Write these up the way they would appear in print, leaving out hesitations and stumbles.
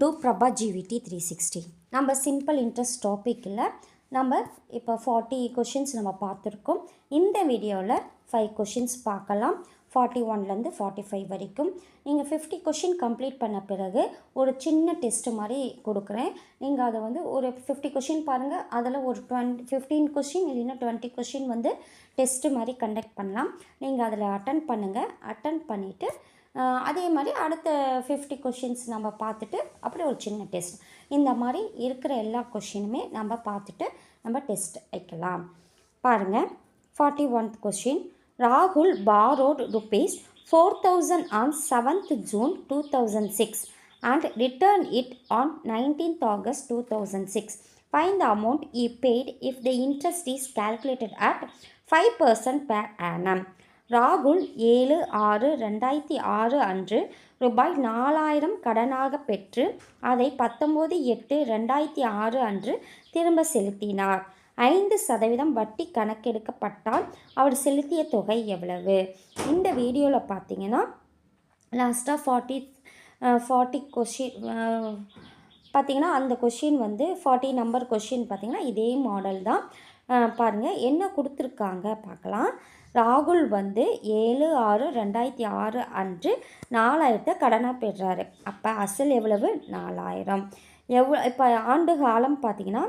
To Prabha ஜிவிடி 360. நம்ம simple interest டாப்பிக்கில் நம்ம இப்போ 40 கொஷின்ஸ் நம்ம பார்த்துருக்கோம். இந்த வீடியோவில் 5 கொஷின்ஸ் பார்க்கலாம். 41லேருந்து 45 வரைக்கும். நீங்கள் 50 கொஷின் கம்ப்ளீட் பண்ண பிறகு ஒரு சின்ன டெஸ்ட்டு மாதிரி கொடுக்குறேன். நீங்கள் அதை ஒரு 50 கொஷின் பாருங்கள். அதில் ஒரு 15 கொஷின் இல்லைன்னா 20 கொஷின் டெஸ்ட்டு மாதிரி கண்டக்ட் பண்ணலாம். நீங்கள் அதில் அட்டன் பண்ணுங்கள். அட்டன் பண்ணிவிட்டு அதே மாதிரி அடுத்த 50 கொஷின்ஸ் நம்ம பார்த்துட்டு அப்படி ஒரு சின்ன டெஸ்ட், இந்த மாதிரி இருக்கிற எல்லா கொஷினுமே நம்ம பார்த்துட்டு நம்ம டெஸ்ட் வைக்கலாம். பாருங்கள், 41th கொஷின். ராகுல் borrowed rupees 4,000 on 7th June 2006 and returned it on 19th August 2006. Find the amount he paid if the interest is calculated at 5% per annum. ராகுல் 7/6/2006 அன்று ரூபாய் 4,000 கடனாக பெற்று அதை 19/8/2006 அன்று திரும்ப செலுத்தினார். 5% வட்டி கணக்கெடுக்கப்பட்டால் அவர் செலுத்திய தொகை எவ்வளவு? இந்த வீடியோவில் பார்த்தீங்கன்னா லாஸ்ட்டாக 40 கொஷின் பார்த்திங்கன்னா அந்த கொஷின் 40 நம்பர் கொஷின் பார்த்திங்கன்னா இதே மாடல் தான். பாருங்கள் என்ன கொடுத்துருக்காங்க பார்க்கலாம். ராகுல் 7/6/2006 அன்று 4,000 கடனாக பெறுறாரு. அப்போ அசல் எவ்வளவு? 4,000. இப்போ ஆண்டு காலம் பார்த்திங்கன்னா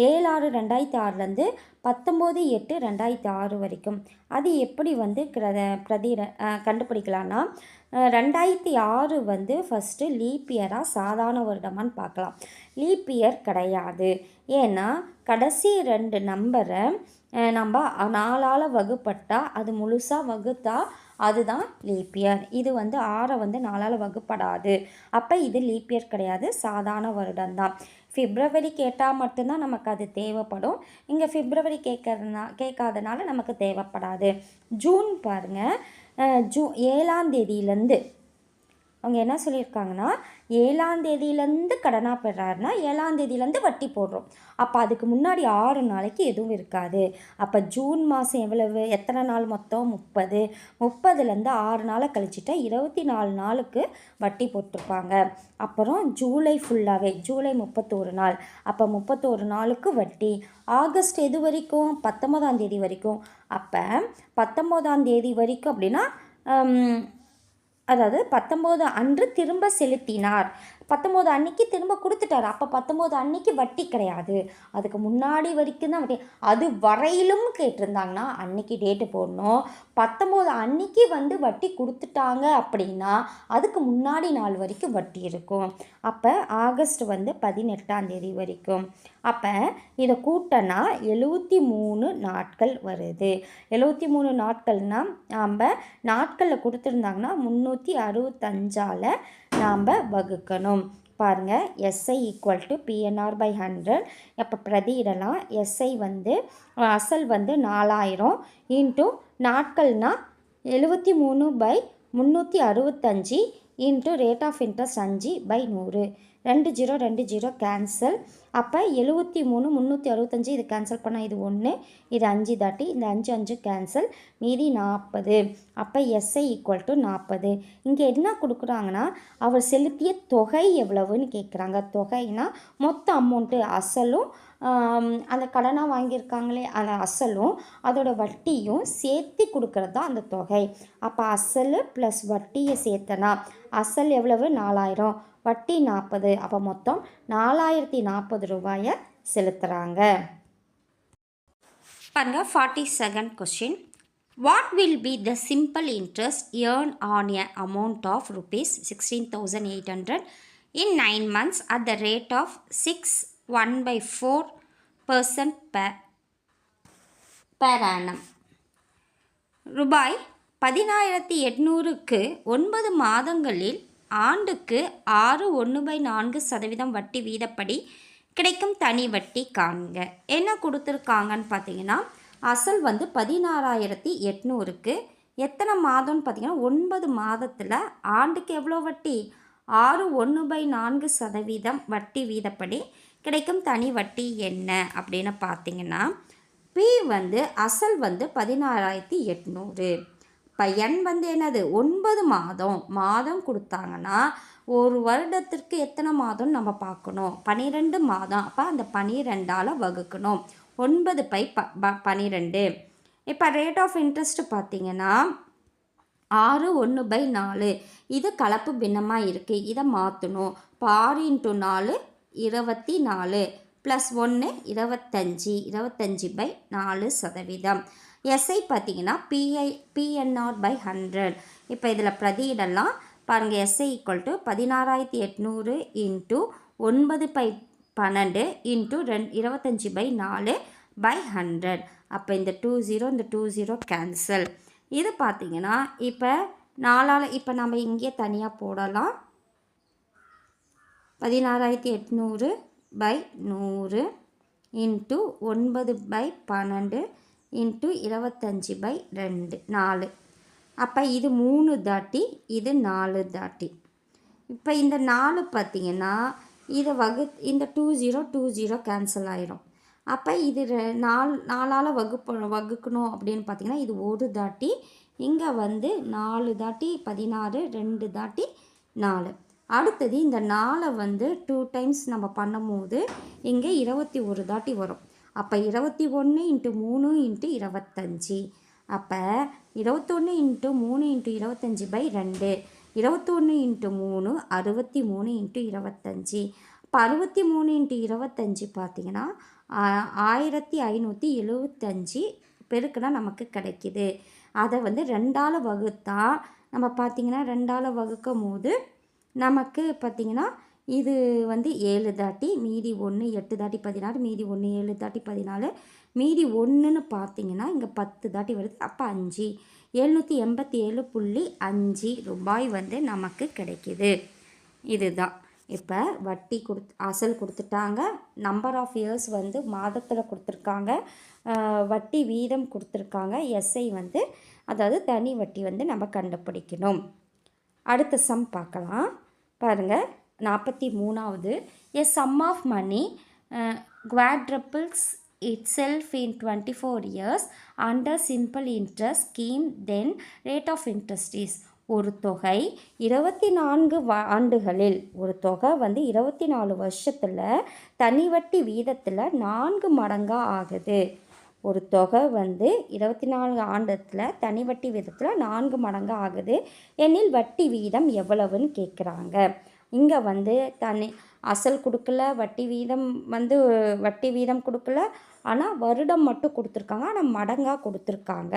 7/6/2006லேருந்து 19/8/2006 வரைக்கும். அது எப்படி கண்டுபிடிக்கலான்னா 2006 ஃபஸ்ட்டு லீப் இயராக சாதாரண வருடமான்னு பார்க்கலாம். லீப் இயர் கிடையாது. ஏன்னா கடைசி 2 நம்பரை நம்ம 4ஆல் வகுப்பட்டால் அது முழுசாக வகுத்தா அதுதான் லீப் இயர். இது 6 4ஆல் வகுப்படாது. அப்போ இது லீப் இயர் கிடையாது, சாதாரண வருடம்தான். பிப்ரவரி கேட்டால் மட்டும்தான் நமக்கு அது தேவைப்படும். இங்கே பிப்ரவரி கேட்காதனால நமக்கு தேவைப்படாது. ஜூன் பாருங்கள், 7ஆம் தேதியிலேருந்து அவங்க என்ன சொல்லியிருக்காங்கன்னா 7ஆம் தேதியிலேருந்து கடனாக பெறாருன்னா 7ஆம் தேதியிலேருந்து வட்டி போடுறோம். அப்போ அதுக்கு முன்னாடி 6 நாளைக்கு எதுவும் இருக்காது. அப்போ ஜூன் மாதம் எவ்வளவு, எத்தனை நாள் மொத்தம்? 30. 30லேருந்து 6 நாளை கழிச்சிட்டா 24 நாளுக்கு வட்டி போட்டிருப்பாங்க. அப்புறம் ஜூலை ஃபுல்லாகவே, ஜூலை 31 நாள். அப்போ 31 நாளுக்கு வட்டி. ஆகஸ்ட் எது வரைக்கும்? 19ஆம் தேதி வரைக்கும். அப்போ 19ஆம் தேதி வரைக்கும் அப்படின்னா அதாவது 19 அன்று திரும்ப செலுத்தினார். 19 அன்னைக்கு திரும்ப கொடுத்துட்டார். அப்போ 19 அன்னைக்கு வட்டி கிடையாது. அதுக்கு முன்னாடி வரைக்கும் தான் வட்டி. அது வரையிலும் கேட்டிருந்தாங்கன்னா அன்னைக்கு டேட்டு போடணும். 19 அன்னைக்கு வட்டி கொடுத்துட்டாங்க அப்படின்னா அதுக்கு முன்னாடி நாள் வரைக்கும் வட்டி இருக்கும். அப்போ ஆகஸ்ட் 18ஆம் தேதி வரைக்கும். அப்போ இதை கூட்டனா 73 நாட்கள் வருது. 73 நாட்கள்னால் நாம் நாட்களில் கொடுத்துருந்தாங்கன்னா 365ஆல் நாம் வகுக்கணும். பாருங்கள், SI = PNR/100. அப்போ பிரதியிடலாம். SI அசல் 4,000 இன்ட்டு நாட்கள்னால் 73/365 into rate of interest 5/100. 2 0 2 0 cancel. அப்போ 73 365 இது கேன்சல் பண்ணால் இது 1, இது 5 தாட்டி, இந்த 5 5 கேன்சல், மீதி 40. அப்போ SI = 40. இங்கே என்ன கொடுக்குறாங்கன்னா அவர் செலுத்திய தொகை எவ்வளவுன்னு கேட்குறாங்க. தொகைனா மொத்த அமௌண்ட்டு, அசலும் அந்த கடனாக வாங்கியிருக்காங்களே அந்த அசலும் அதோட வட்டியும் சேர்த்து கொடுக்கறது தான் அந்த தொகை. அப்போ அசல் ப்ளஸ் வட்டியை சேர்த்தனா அசல் எவ்வளவு? 4,000, வட்டி 40. அப்போ மொத்தம் 4,040 ரூபாயை செலுத்துகிறாங்க. பாருங்க, 42nd question. What will be the simple interest earned on a amount of rupees 16,800 in 9 months at the rate of 6.1/4% per annum? ரூபாய் 10,800க்கு 9 மாதங்களில் ஆண்டுக்கு 6.1/4% வட்டி வீதப்படி கிடைக்கும் தனி வட்டி காண்க. என்ன கொடுத்துருக்காங்கன்னு பார்த்தீங்கன்னா அசல் 16,800க்கு எத்தனை மாதம்னு பார்த்தீங்கன்னா 9 மாதத்தில் ஆண்டுக்கு எவ்வளோ வட்டி? 6.1/4% வட்டி வீதப்படி கிடைக்கும் தனி வட்டி என்ன அப்படின்னு பார்த்தீங்கன்னா P அசல் 16,800. இப்போ N என்னது? 9 மாதம் கொடுத்தாங்கன்னா ஒரு வருடத்திற்கு எத்தனை மாதம் நம்ம பார்க்கணும்? 12 மாதம். அப்போ அந்த 12ஆல் வகுக்கணும். 9/12. இப்போ ரேட் ஆஃப் இன்ட்ரெஸ்ட் பார்த்தீங்கன்னா 6/1/4. இது கலப்பு பின்னமாக இருக்குது. இதை மாற்றணும். இப்போ 6 × 4 24 + 1 25. 25/4%. எஸ்ஐ பார்த்தீங்கன்னா PNR/100. இப்போ இதில் பிரதியிடலாம் பாருங்கள். எஸ்ஐ = 16,800 × 9/12 × 25/4/100. அப்போ இந்த 20 இந்த 20 கேன்சல். இது பார்த்திங்கன்னா இப்போ 4ஆல் இப்போ நம்ம இங்கே தனியாக போடலாம். 16,800/100 × 9/12 × 25/2 4. அப்போ இது 3 தாட்டி இது 4 தாட்டி. இப்போ இந்த 4 பார்த்திங்கன்னா இதை இந்த 20 கேன்சல் ஆயிரும். அப்போ இது 4ஆல் வகுக்கணும் அப்படின்னு பார்த்திங்கன்னா இது 1 தாட்டி. இங்கே 4 தாட்டி 16 2 தாட்டி 4. அடுத்தது இந்த 4 2 டைம்ஸ் நம்ம பண்ணும்போது இங்கே 21 தாட்டி வரும். அப்போ 21 × 3 × 25. அப்போ 21 × 3 × 25/2. 21 × 3 63 × 25. இப்போ 63 × 25 பார்த்திங்கன்னா 1575 பெருக்குனா நமக்கு கிடைக்கிது. அதை 2ஆல் வகுத்தா நம்ம பார்த்திங்கன்னா 2ஆல் வகுக்கும் போது நமக்கு பார்த்திங்கன்னா இது 7 தாட்டி மீதி 1 8 தாட்டி 16 மீதி 1 7 தாட்டி 14 மீதி 1ன்னு பார்த்திங்கன்னா இங்கே 10 தாட்டி வருது. அப்போ 5 787.5 ரூபாய் நமக்கு கிடைக்கிது. இதுதான். இப்போ வட்டி அசல் கொடுத்துட்டாங்க. நம்பர் ஆஃப் இயர்ஸ் மாதத்தில் கொடுத்துருக்காங்க. வட்டி வீதம் கொடுத்துருக்காங்க. எஸ்ஐ அதாவது தனி வட்டி நம்ம கண்டுபிடிக்கணும். அடுத்த சம் பார்க்கலாம். பாருங்கள் 43வது. A sum of money quadruples itself in 24 years under simple interest scheme, then rate of interest is. ஒரு தொகை 24 ஆண்டுகளில் ஒரு தொகை 24 வருஷத்தில் தனி வட்டி வீதத்தில் 4 மடங்காக ஆகுது. ஒரு தொகை 24 ஆண்டத்தில் தனி வட்டி வீதத்தில் 4 மடங்காக ஆகுது எனில் வட்டி வீதம் எவ்வளவுன்னு கேட்குறாங்க. இங்கே அசல் கொடுக்கல, வட்டி வீதம் கொடுக்கல, ஆனால் வருடம் மட்டும் கொடுத்துருக்காங்க. ஆனால் மடங்காக கொடுத்துருக்காங்க.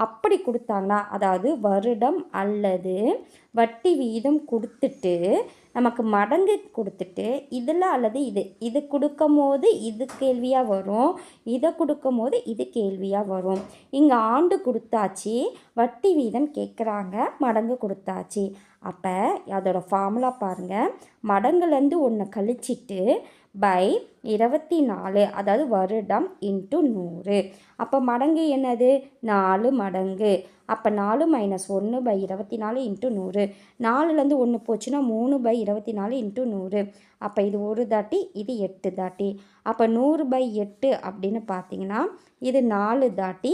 அப்படி கொடுத்தாங்கன்னா அதாவது வருடம் அல்லது வட்டி வீதம் கொடுத்துட்டு நமக்கு மடங்கு கொடுத்துட்டு இதில் அல்லது இது கொடுக்கும் போது இது கேள்வியாக வரும், இதை கொடுக்கும் போது இது கேள்வியாக வரும். இங்கே ஆண்டு கொடுத்தாச்சு, வட்டி வீதம் கேட்குறாங்க, மடங்கு கொடுத்தாச்சு. அப்போ அதோட ஃபார்முலா பாருங்கள். மடங்குலேருந்து 1 கழிச்சிட்டு பை 24 அதாவது வருடம் × 100. அப்போ மடங்கு என்னது? 4 மடங்கு. அப்போ 4 - 1/24 × 100. 4லேருந்து 1 போச்சுன்னா 3/24 × 100. அப்போ இது 1 தாட்டி, இது 8 தாட்டி. அப்போ 100/8 அப்படின்னு பார்த்தீங்கன்னா இது 4 தாட்டி,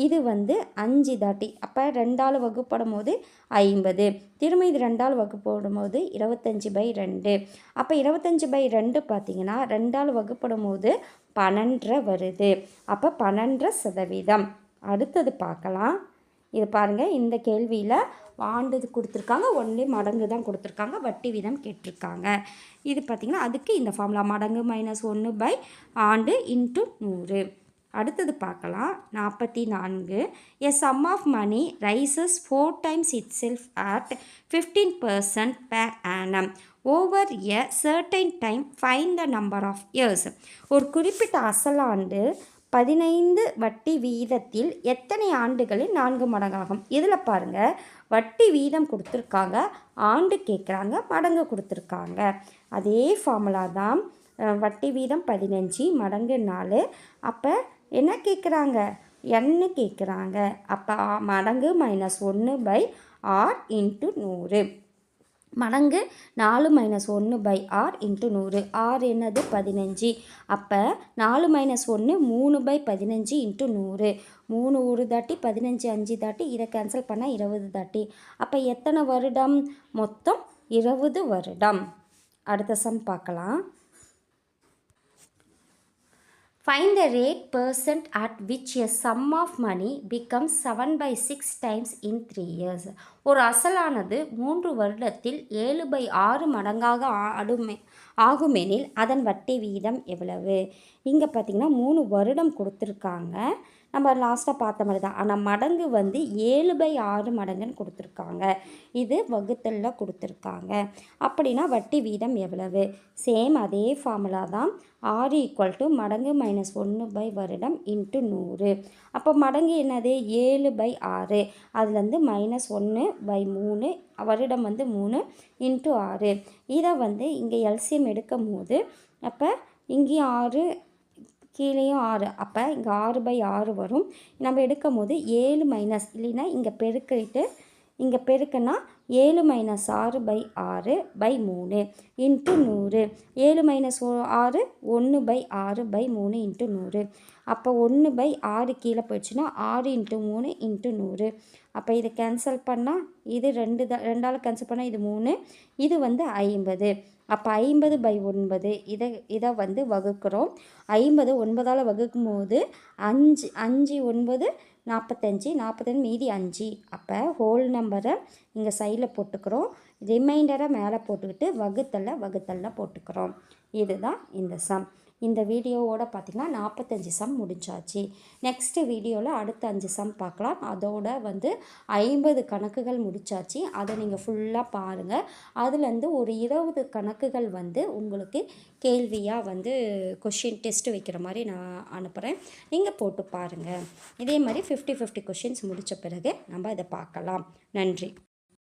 இது 5 தாட்டி. அப்போ 2ஆல் வகுப்படும் போது 50. திரும்ப இது 2ஆல் வகுப்படும் போது 25/2. அப்போ 25/2 பார்த்தீங்கன்னா 2ஆல் வகுப்படும் போது 12 வருது. அப்போ 12%. அடுத்தது பார்க்கலாம். இது பாருங்கள். இந்த கேள்வியில் ஆண்டு கொடுத்துருக்காங்க, ஒன்லி மடங்கு தான் கொடுத்துருக்காங்க, வட்டி வீதம் கேட்டிருக்காங்க. இது பார்த்திங்கன்னா அதுக்கு இந்த ஃபார்முலா மடங்கு -1 ஆண்டு × 100. அடுத்தது பார்க்கலாம். 44. A sum of money rises 4 times itself at 15% per annum over a certain time. Find the number of years. ஒரு குறிப்பிட்ட அசலாண்டு 15 வட்டி வீதத்தில் எத்தனை ஆண்டுகளில் 4 மடங்காகும்? இதில் பாருங்கள், வட்டி வீதம் கொடுத்துருக்காங்க, ஆண்டு கேட்குறாங்க, மடங்கு கொடுத்துருக்காங்க. அதே ஃபார்முலா தான். வட்டி வீதம் 15, மடங்கு 4. அப்போ என்ன கேட்குறாங்க? என்ன கேட்குறாங்க? அப்போ மடங்கு -1/r × 100. மடங்கு 4 - 1/r × 100. r என்னது? 15. அப்போ 4 - 1 3/15 × 100. 3 1 தாட்டி, 15 5 தாட்டி, இதை கேன்சல் பண்ணால் 20 தாட்டி. அப்போ எத்தனை வருடம்? மொத்தம் 20 வருடம். அடுத்த சம் பார்க்கலாம். Find the rate percent at which a sum of money becomes 7/6 times in 3 years. ஒரு அசலானது 3 வருடத்தில் 7/6 மடங்காக ஆகுமெனில் அதன் வட்டி வீதம் எவ்வளவு? இங்கே பார்த்தீங்கன்னா 3 வருடம் கொடுத்துருக்காங்க. நம்ம லாஸ்ட்டாக பார்த்த மாதிரி தான். ஆனால் மடங்கு வந்து 7/6 மடங்குன்னு கொடுத்துருக்காங்க. இது வகுத்தலில் கொடுத்துருக்காங்க. அப்படின்னா வட்டி வீதம் எவ்வளவு? சேம் அதே ஃபார்முலா தான். R = மடங்கு -1 வருடம் × 100. அப்போ மடங்கு என்னது? 7/6. அதுலேருந்து -1/3, வருடம் வந்து 3 × 6. இதை வந்து இங்கே எல்சிஎம் எடுக்கும் போது அப்போ இங்கேயும் 6, கீழேயும் 6, அப்போ இங்கே 6/6 வரும். நம்ம எடுக்கும் போது 7 மைனஸ் இல்லைன்னா இங்கே பெருக்கிட்டு இங்கே பெருக்குன்னா 7 - 6/6/3 × 100. 7 - 6 1/6/3 × 100. அப்போ 1/6 கீழே போயிடுச்சுன்னா 6 × 3 × 100. அப்போ இதை கேன்சல் பண்ணால் இது 2ஆல் கேன்சல் பண்ணால் இது 3, இது வந்து 50. அப்போ 50/9 இதை வந்து வகுக்கிறோம். 50 9ஆல் வகுக்கும் போது 5 9 45, 45 மீதி 5. அப்போ ஹோல் நம்பரை இங்கே சைடில் போட்டுக்கிறோம். ரிமைண்டரை மேலே போட்டுக்கிட்டு வகுத்தலில் போட்டுக்கிறோம். இதுதான் இந்த சம். இந்த வீடியோவோட பார்த்திங்கன்னா 45 சம் முடிஞ்சாச்சு. நெக்ஸ்ட்டு வீடியோவில் அடுத்த 5 சம் பார்க்கலாம். அதோட வந்து 50 கணக்குகள் முடிச்சாச்சு. அதை நீங்கள் ஃபுல்லாக பாருங்கள். அதுலேருந்து ஒரு 20 கணக்குகள் வந்து உங்களுக்கு கேள்வியாக வந்து கொஷின் டெஸ்ட்டு வைக்கிற மாதிரி நான் அனுப்புகிறேன். நீங்கள் போட்டு பாருங்கள். இதே மாதிரி 50 கொஷின்ஸ் முடித்த பிறகு நம்ம இதை பார்க்கலாம். நன்றி.